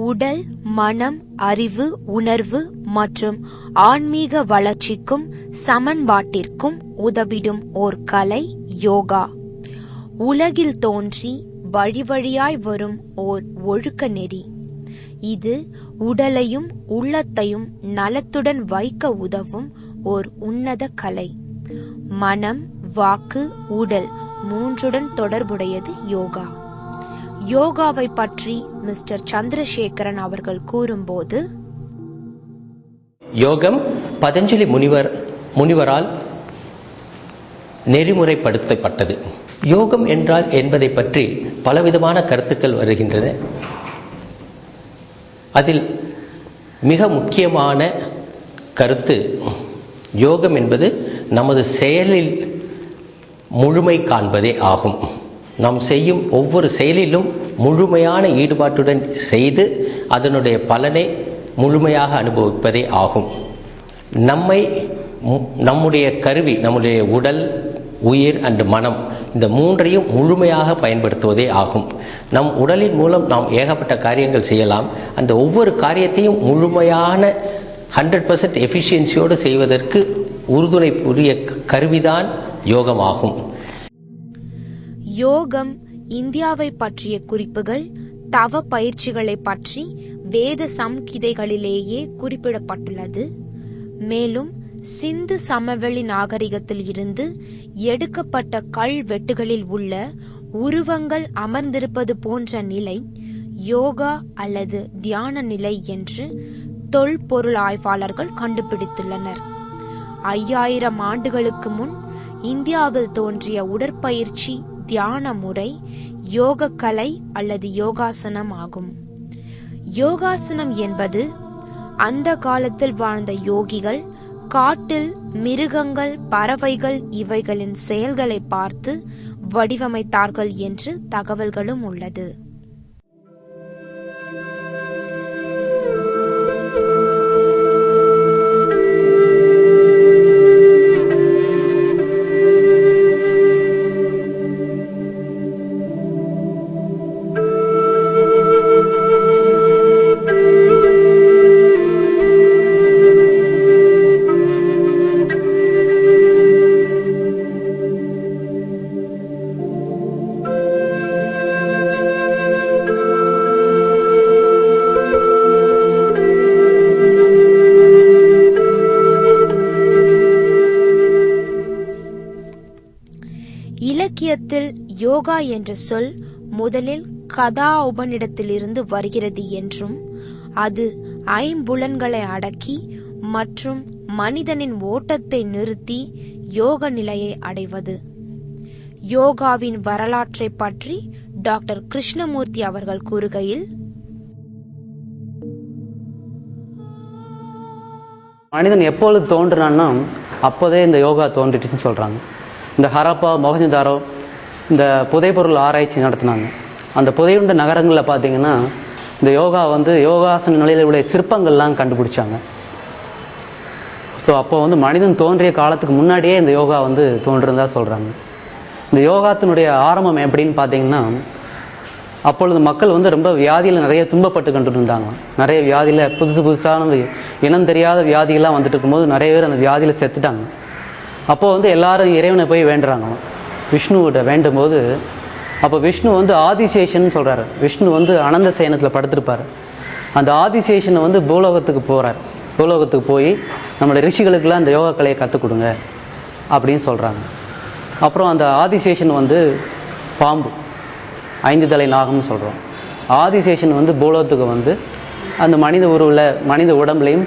உடல், மனம், அறிவு, உணர்வு மற்றும் ஆன்மீக வளர்ச்சிக்கும் சமன்பாட்டிற்கும் உதவிடும் ஓர் கலை யோகா. உலகில் தோன்றி வழி வழியாய் வரும் ஓர் ஒழுக்க நெறி. இது உடலையும் உள்ளத்தையும் நலத்துடன் வைக்க உதவும் ஓர் உன்னத கலை. மனம், வாக்கு, உடல் மூன்றுடன் தொடர்புடையது யோகா. யோகாவை பற்றி மிஸ்டர் சந்திரசேகரன் அவர்கள் கூறும்போது, யோகம் பதஞ்சலி முனிவரால் நெறிமுறைப்படுத்தப்பட்டது. யோகம் என்றால் என்பதை பற்றி பலவிதமான கருத்துக்கள் வருகின்றன. அதில் மிக முக்கியமான கருத்து, யோகம் என்பது நமது செயலில் முழுமை காண்பதே ஆகும். நாம் செய்யும் ஒவ்வொரு செயலிலும் முழுமையான ஈடுபாட்டுடன் செய்து அதனுடைய பலனை முழுமையாக அனுபவிப்பதே ஆகும். நம்முடைய கருவி, நம்முடைய உடல், உயிர் அண்ட் மனம், இந்த மூன்றையும் முழுமையாக பயன்படுத்துவதே ஆகும். நம் உடலின் மூலம் நாம் ஏகப்பட்ட காரியங்கள் செய்யலாம். அந்த ஒவ்வொரு காரியத்தையும் முழுமையான 100% எஃபிஷியன்சியோடு செய்வதற்கு உறுதுணை புரிய கருவிதான் யோகமாகும். யோகம் இந்தியாவை பற்றிய குறிப்புகள், தவ பயிற்சிகளை பற்றி வேத சம்கிதைகளிலேயே குறிப்பிடப்பட்டுள்ளது. மேலும் சிந்து சமவெளி நாகரிகத்தில் இருந்து எடுக்கப்பட்ட கல்வெட்டுகளில் உள்ள உருவங்கள் அமர்ந்திருப்பது போன்ற நிலை யோகா அல்லது தியான நிலை என்று தொல்பொருள் ஆய்வாளர்கள் கண்டுபிடித்துள்ளனர். 5000 ஆண்டுகளுக்கு முன் இந்தியாவில் தோன்றிய உடற்பயிற்சி தியான முறை யோக கலை அல்லது யோகாசனம் ஆகும். யோகாசனம் என்பது அந்த காலத்தில் வாழ்ந்த யோகிகள் காட்டில் மிருகங்கள், பறவைகள் இவைகளின் செயல்களை பார்த்து வடிவமைத்தார்கள் என்று தகவல்களும் உள்ளது. இலக்கியத்தில் யோகா என்ற சொல் முதலில் கதா உபநிடத்திலிருந்து வருகிறது என்றும் அது ஐம்புலன்களை அடக்கி மற்றும் மனிதனின் ஓட்டத்தை நிறுத்தி யோக நிலையை அடைவது. யோகாவின் வரலாற்றை பற்றி டாக்டர் கிருஷ்ணமூர்த்தி அவர்கள் கூறுகையில், மனிதன் எப்பொழுது தோன்றினான்னா அப்போதே இந்த யோகா தோன்றிட்டுன்னு சொல்கிறாங்க. இந்த ஹரப்பா, மொஹஞ்சதாரோ இந்த புதைப்பொருள் ஆராய்ச்சி நடத்தினாங்க. அந்த புதையுண்ட நகரங்களில் பார்த்திங்கன்னா இந்த யோகா யோகாசன நிலையில் உள்ள சிற்பங்கள்லாம் கண்டுபிடிச்சாங்க. ஸோ அப்போ மனிதன் தோன்றிய காலத்துக்கு முன்னாடியே இந்த யோகா தோன்றிருந்தா சொல்கிறாங்க. இந்த யோகாத்தினுடைய ஆரம்பம் எப்படின்னு பார்த்தீங்கன்னா, அப்பொழுது மக்கள் ரொம்ப வியாதியில் நிறைய துன்பப்பட்டு கொண்டு இருந்தாங்க. நிறைய வியாதியில் புதுசான இனம் தெரியாத வியாதிகள்லாம் வந்துட்டு இருக்கும்போது நிறைய பேர் அந்த வியாதியில் செத்துட்டாங்க. அப்போது எல்லாரும் இறைவனை போய் வேண்டுறாங்க. விஷ்ணுவிட்ட வேண்டும் போது அப்போ விஷ்ணு ஆதிசேஷன் சொல்கிறாரு. விஷ்ணு அனந்த சேனத்தில் படுத்திருப்பார். அந்த ஆதிசேஷனை பூலோகத்துக்கு போகிறார். பூலோகத்துக்கு போய் நம்மளோட ரிஷிகளுக்கெல்லாம் அந்த யோகா கலையை கற்றுக் கொடுங்க அப்படின்னு சொல்கிறாங்க. அப்புறம் அந்த ஆதிசேஷன் பாம்பு, 5 தலை நாகம்னு சொல்கிறோம். ஆதிசேஷன் பூலோகத்துக்கு அந்த மனித உடம்புலையும்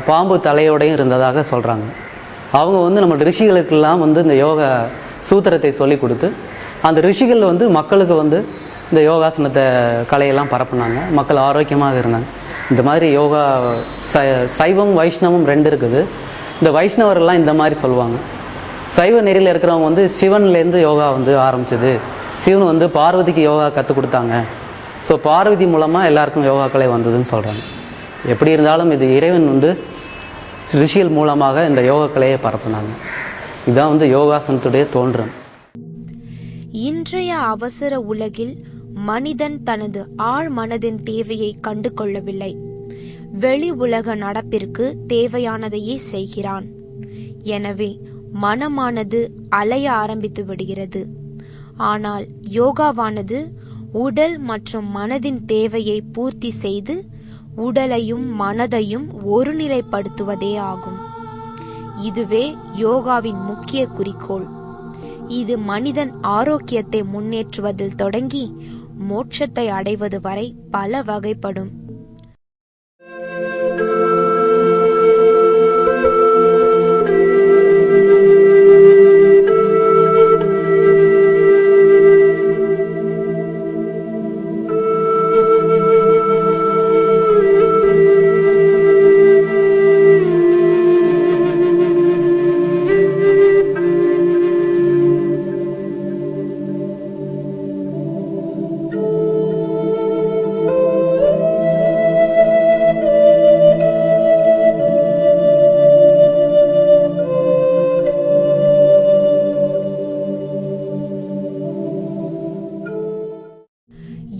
பாம்பு தலையோடையும் இருந்ததாக சொல்கிறாங்க. அவங்க நம்ம ரிஷிகளுக்கெல்லாம் இந்த யோகா சூத்திரத்தை சொல்லி கொடுத்து அந்த ரிஷிகள் மக்களுக்கு இந்த யோகாசனத்தை கலையெல்லாம் பரப்புனாங்க. மக்கள் ஆரோக்கியமாக இருந்தாங்க. இந்த மாதிரி யோகா சைவம் வைஷ்ணவம் 2 இருக்குது. இந்த வைஷ்ணவரெல்லாம் இந்த மாதிரி சொல்லுவாங்க. சைவ நெறியில் இருக்கிறவங்க சிவன்லேருந்து யோகா ஆரம்பிச்சது. சிவன் பார்வதிக்கு யோகா கற்றுக் கொடுத்தாங்க. ஸோ பார்வதி மூலமாக எல்லாருக்கும் யோகா கலை வந்ததுன்னு சொல்கிறாங்க. எப்படி இருந்தாலும் இது இறைவன் ரிஷிகள் மூலமாக இந்த யோக கலையை பரப்புனாங்க. இதுதான் யோகாசனத்துடைய தோற்றம். இன்றைய அவசர உலகில் மனிதன் தனது ஆழ் மனதின் தேவையை கண்டு கொள்ளவில்லை. வெளி உலக நடப்பிற்கு தேவையானதையே செய்கிறான். எனவே மனமானது அலைய ஆரம்பித்து விடுகிறது. ஆனால் யோகாவானது உடல் மற்றும் மனதின் தேவையை பூர்த்தி செய்து உடலையும் மனதையும் ஒருநிலைப்படுத்துவதே ஆகும். இதுவே யோகாவின் முக்கிய குறிக்கோள். இது மனிதன் ஆரோக்கியத்தை முன்னேற்றுவதில் தொடங்கி மோட்சத்தை அடைவது வரை பல வகைப்படும்.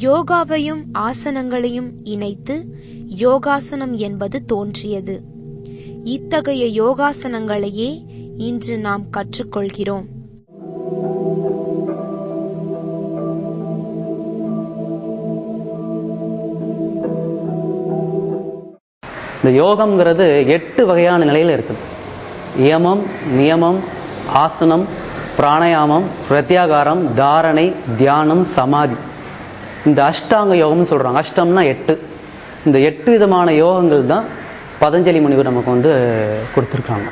யோகாவையும் ஆசனங்களையும் இணைத்து யோகாசனம் என்பது தோன்றியது. இத்தகைய யோகாசனங்களையே இன்று நாம் கற்றுக்கொள்கிறோம். இந்த யோகம்ங்கிறது 8 வகையான நிலையில் இருக்குது. யமம், நியமம், ஆசனம், பிராணாயாமம், பிரத்யாகாரம், தாரணை, தியானம், சமாதி. இந்த அஷ்டாங்க யோகம்னு சொல்கிறாங்க. அஷ்டம்னா 8. இந்த 8 விதமான யோகங்கள் தான் பதஞ்சலி முனிவர் நமக்கு கொடுத்துருக்காங்க.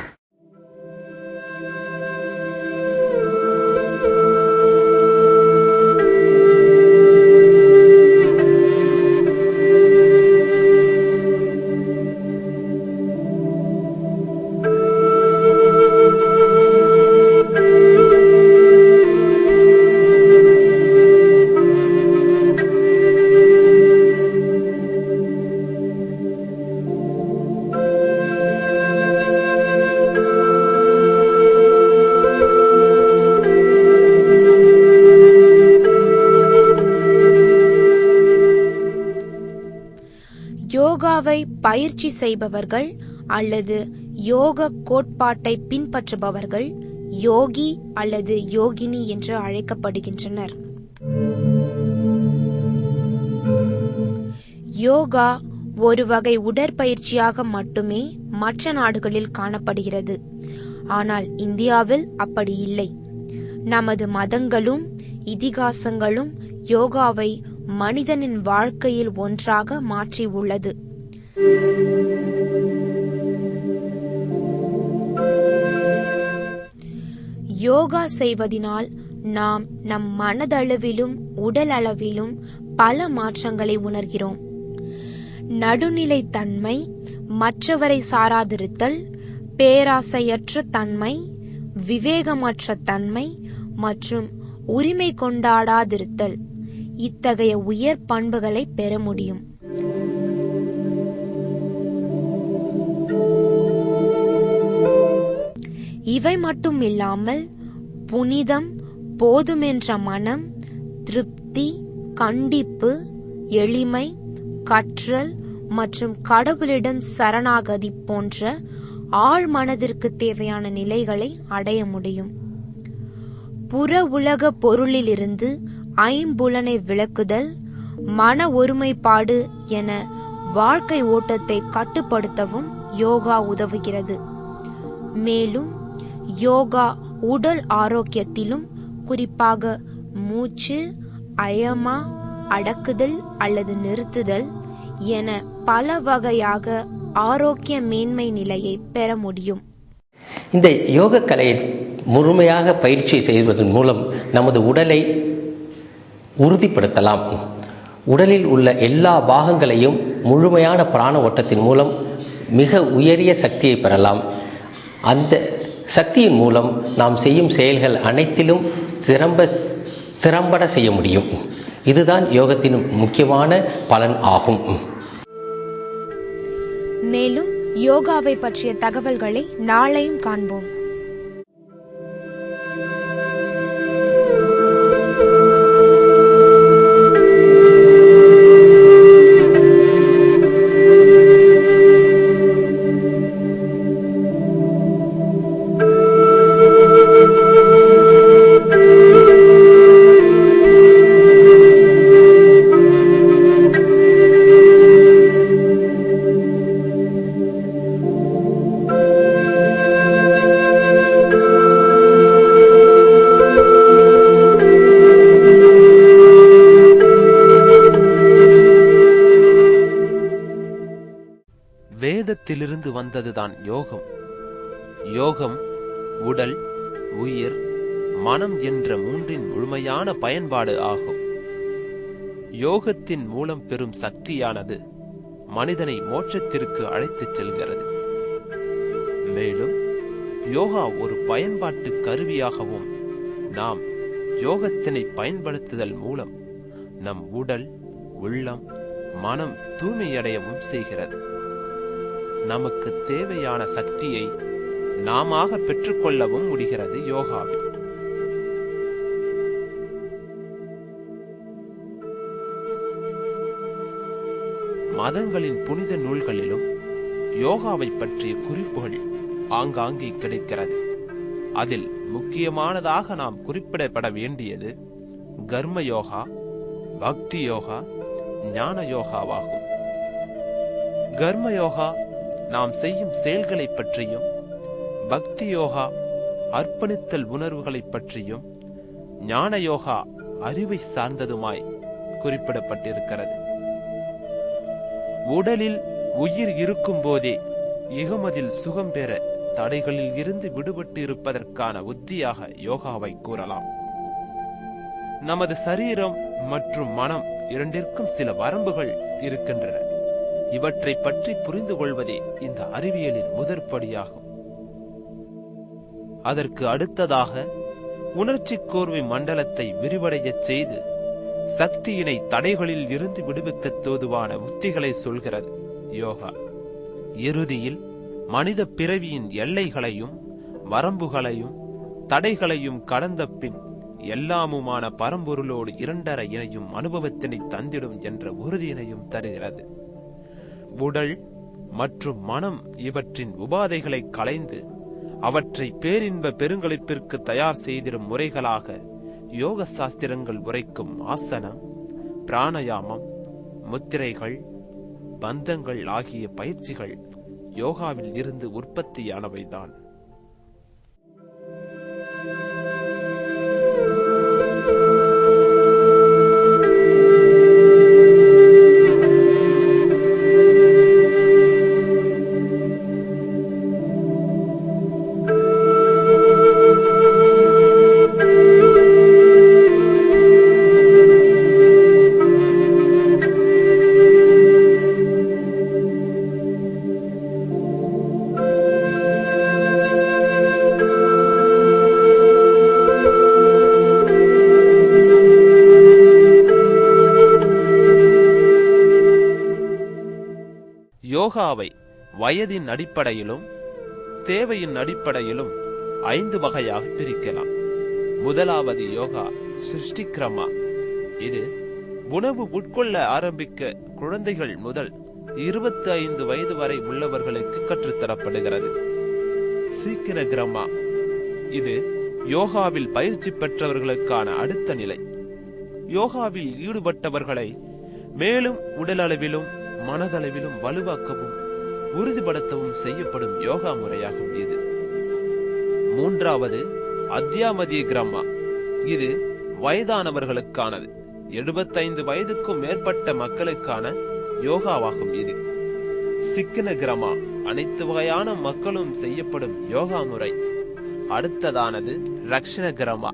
யோகாவை பயிற்சி செய்பவர்கள் அல்லது யோக கோட்பாட்டை பின்பற்றுபவர்கள் யோகி அல்லது யோகினி என்று அழைக்கப்படுகின்றனர். யோகா ஒரு வகை உடற்பயிற்சியாக மட்டுமே மற்ற நாடுகளில் காணப்படுகிறது. ஆனால் இந்தியாவில் அப்படி இல்லை. நமது மதங்களும் இதிகாசங்களும் யோகாவை மனிதனின் வாழ்க்கையில் ஒன்றாக மாற்றி உள்ளது. யோகா செய்வதினால் நாம் நம் மனதளவிலும் உடல் அளவிலும் பல மாற்றங்களை உணர்கிறோம். நடுநிலை தன்மை, மற்றவரை சாராதிருத்தல், பேராசையற்ற தன்மை, விவேகமற்ற தன்மை மற்றும் உரிமை கொண்டாடாதிருத்தல் இத்தகைய உயர் பண்புகளை பெற முடியும். இவை மட்டும் இல்லாமல் புனிதம், போதுமென்ற மனம், திருப்தி, கண்டிப்பு, எளிமை, கற்றல் மற்றும் கடவுளிடம் சரணாகதி போன்ற ஆழ் மனதிற்கு தேவையான நிலைகளை அடைய முடியும். புற உலக பொருளிலிருந்து ஐம்புலனை விலக்குதல், மன ஒருமைப்பாடு என வாழ்க்கை ஓட்டத்தை கட்டுப்படுத்தவும் யோகா உதவுகிறது. மேலும் யோகா உடல் ஆரோக்கியத்திலும், குறிப்பாக மூச்சு, அயமா, அடக்குதல் அல்லது நிறுத்துதல் என பல வகையாக ஆரோக்கிய மேன்மை நிலையை பெற முடியும். இந்த யோக கலையை முழுமையாக பயிற்சி செய்வதன் மூலம் நமது உடலை உறுதிப்படுத்தலாம். உடலில் உள்ள எல்லா பாகங்களையும் முழுமையான பிராண ஓட்டத்தின் மூலம் மிக உயரிய சக்தியை பெறலாம். அந்த சக்தியின் மூலம் நாம் செய்யும் செயல்கள் அனைத்திலும் திறம்பட செய்ய முடியும். இதுதான் யோகத்தின் முக்கியமான பலன் ஆகும். மேலும் யோகாவை பற்றிய தகவல்களை நாளையும் காண்போம். யோகத்திலிருந்து வந்ததுதான் யோகம். யோகம் உடல், உயிர், மனம் என்ற மூன்றின் முழுமையான பயன்பாடு ஆகும். யோகத்தின் மூலம் பெறும் சக்தியானது மனிதனை மோட்சத்திற்கு அழைத்துச் செல்கிறது. மேலும் யோகா ஒரு பயன்பாட்டு கருவியாகவும் நாம் யோகத்தினை பயன்படுத்துதல் மூலம் நம் உடல், உள்ளம், மனம் தூய்மையடையவும் செய்கிறது. நமக்கு தேவையான சக்தியை நாம பெற்றுக்கொள்ளவும் முடிகிறது யோகாவில். மதங்களின் புனித நூல்களிலும் யோகாவை பற்றிய குறிப்புகள் ஆங்காங்கே கிடைக்கிறது. அதில் முக்கியமானதாக நாம் குறிப்பிடப்பட வேண்டியது கர்ம யோகா, பக்தி யோகா, ஞான யோகாவாகும். கர்ம யோகா நாம் செய்யும் செயல்களை பற்றியும், பக்தி யோகா அர்ப்பணித்தல் உணர்வுகளை பற்றியும், ஞான யோகா அறிவை சார்ந்ததுமாய் குறிப்பிடப்பட்டிருக்கிறது. உடலில் உயிர் இருக்கும் போதே இகமதில் சுகம் பெற தடைகளில் இருந்து விடுபட்டு இருப்பதற்கான உத்தியாக யோகாவை கூறலாம். நமது சரீரம் மற்றும் மனம் இரண்டிற்கும் சில வரம்புகள் இருக்கின்றன. இவற்றை பற்றி புரிந்து கொள்வதே இந்த அறிவியலின் முதற்படியாகும். அதற்கு அடுத்ததாக உணர்ச்சி கோர்வை மண்டலத்தை விரிவடைய செய்து சக்தியினை தடைகளில் இருந்து விடுவிக்க தோதுவான உத்திகளை சொல்கிறது யோகா. இறுதியில் மனித பிறவியின் எல்லைகளையும் வரம்புகளையும் தடைகளையும் கடந்த பின் எல்லாமுமான பரம்பொருளோடு இரண்டர இணையும் அனுபவத்தினை தந்திடும் என்ற உறுதியினையும் தருகிறது. உடல் மற்றும் மனம் இவற்றின் உபாதைகளை களைந்து அவற்றை பேரின்ப பெருங்களிப்பிற்கு தயார் செய்திடும் முறைகளாக யோக சாஸ்திரங்கள் உரைக்கும் ஆசனம், பிராணயாமம், முத்திரைகள், பந்தங்கள் ஆகிய பயிற்சிகள் யோகாவில் இருந்து உற்பத்தியானவைதான். யோகாவை வயதின் அடிப்படையிலும் தேவையின் அடிப்படையிலும் 5 வகையாக பிரிக்கலாம். முதலாவது யோகா சிருஷ்டிக்ரமா. இது உணவு உட்கொள்ள ஆரம்பிக்க குழந்தைகள் முதல் 25 வயது வரை உள்ளவர்களுக்கு கற்றுத்தரப்படுகிறது. சீக்கிர கிரமா. இது யோகாவில் பயிற்சி பெற்றவர்களுக்கான அடுத்த நிலை. யோகாவில் ஈடுபட்டவர்களை மேலும் உடலளவிலும் மனதளவிலும் வலுவாக்கவும் உறுதிப்படுத்தவும் செய்யப்படும் யோகா முறையாகும் இது. மூன்றாவது அத்தியாமதிய கிரமா. இது வயதானவர்களுக்கானது. 75 வயதுக்கும் மேற்பட்ட மக்களுக்கான யோகாவாகும் இது. சிக்கின கிரமா. அனைத்து வகையான மக்களும் செய்யப்படும் யோகா முறை. அடுத்ததானது ரக்ஷண கிரமா.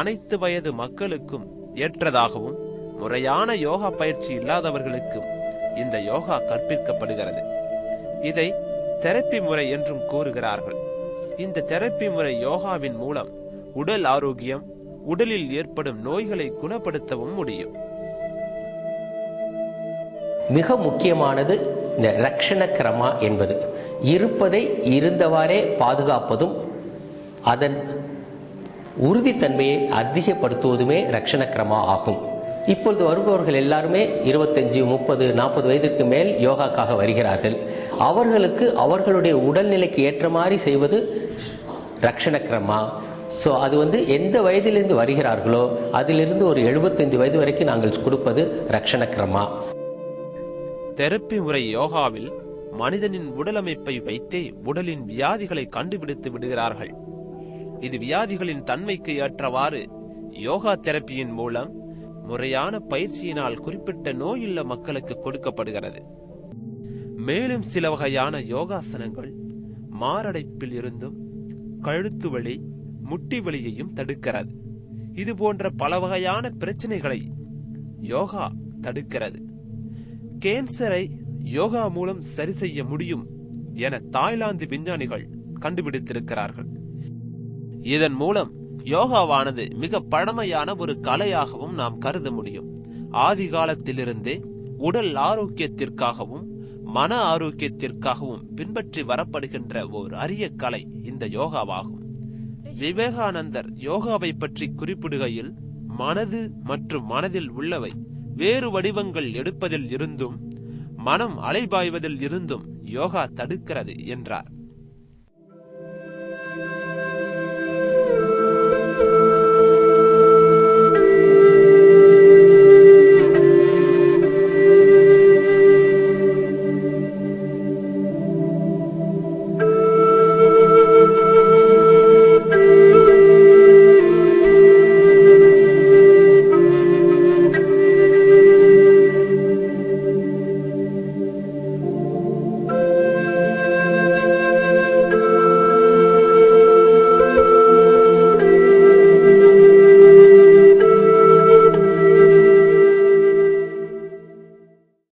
அனைத்து வயது மக்களுக்கும் ஏற்றதாகவும் முறையான யோகா பயிற்சி இல்லாதவர்களுக்கும் இந்த யோகா கற்பிக்கப்படுகிறது. இதை தெரப்பி முறை என்றும் கூறுகிறார்கள். இந்த தெரப்பி முறை யோகாவின் மூலம் உடல் ஆரோக்கியம், உடலில் ஏற்படும் நோய்களை குணப்படுத்தவும் முடியும். மிக முக்கியமானது இந்த ரக்ஷண கிரமா என்பது. இருப்பதை இருந்தவாறே பாதுகாப்பதும் அதன் உறுதித்தன்மையை அதிகப்படுத்துவதுமே ரக்ஷண கிரமா ஆகும். இப்பொழுது வருபவர்கள் எல்லாருமே 25, 30, 40 வயதிற்கு மேல் யோகாக்காக வருகிறார்கள். அவர்களுக்கு அவர்களுடைய உடல்நிலைக்கு ஏற்ற மாதிரி செய்வது ரக்ஷண கிரமா. ஸோ அது எந்த வயதிலிருந்து வருகிறார்களோ அதிலிருந்து ஒரு 75 வயது வரைக்கும் நாங்கள் கொடுப்பது ரக்ஷண கிரமா. தெரப்பி முறை யோகாவில் மனிதனின் உடலமைப்பை வைத்தே உடலின் வியாதிகளை கண்டுபிடித்து விடுகிறார்கள். இது வியாதிகளின் தன்மைக்கு ஏற்றவாறு யோகா தெரப்பியின் மூலம் முறையான பயிற்சியினால் குறிப்பிட்ட நோயுள்ள மக்களுக்கு கொடுக்கப்படுகிறது. மேலும் சில வகையான யோகாசனங்கள் மாரடைப்பில் இருந்தும் கழுத்து வலி, முட்டி வலியையும் தடுக்கிறது. இது போன்ற பல வகையான பிரச்சனைகளை யோகா தடுக்கிறது. கேன்சரை யோகா மூலம் சரி செய்ய முடியும் என தாய்லாந்து விஞ்ஞானிகள் கண்டுபிடித்திருக்கிறார்கள். இதன் மூலம் யோகாவானது மிக பழமையான ஒரு கலையாகவும் நாம் கருத முடியும். ஆதி காலத்திலிருந்தே உடல் ஆரோக்கியத்திற்காகவும் மன ஆரோக்கியத்திற்காகவும் பின்பற்றி வரப்படுகின்ற ஒரு அரிய கலை இந்த யோகாவாகும். விவேகானந்தர் யோகாவை பற்றி குறிப்பிடுகையில், மனது மற்றும் மனதில் உள்ளவை வேறு வடிவங்கள் எடுப்பதில் இருந்தும் மனம் அலைபாய்வதில் இருந்தும் யோகா தடுக்கிறது என்றார்.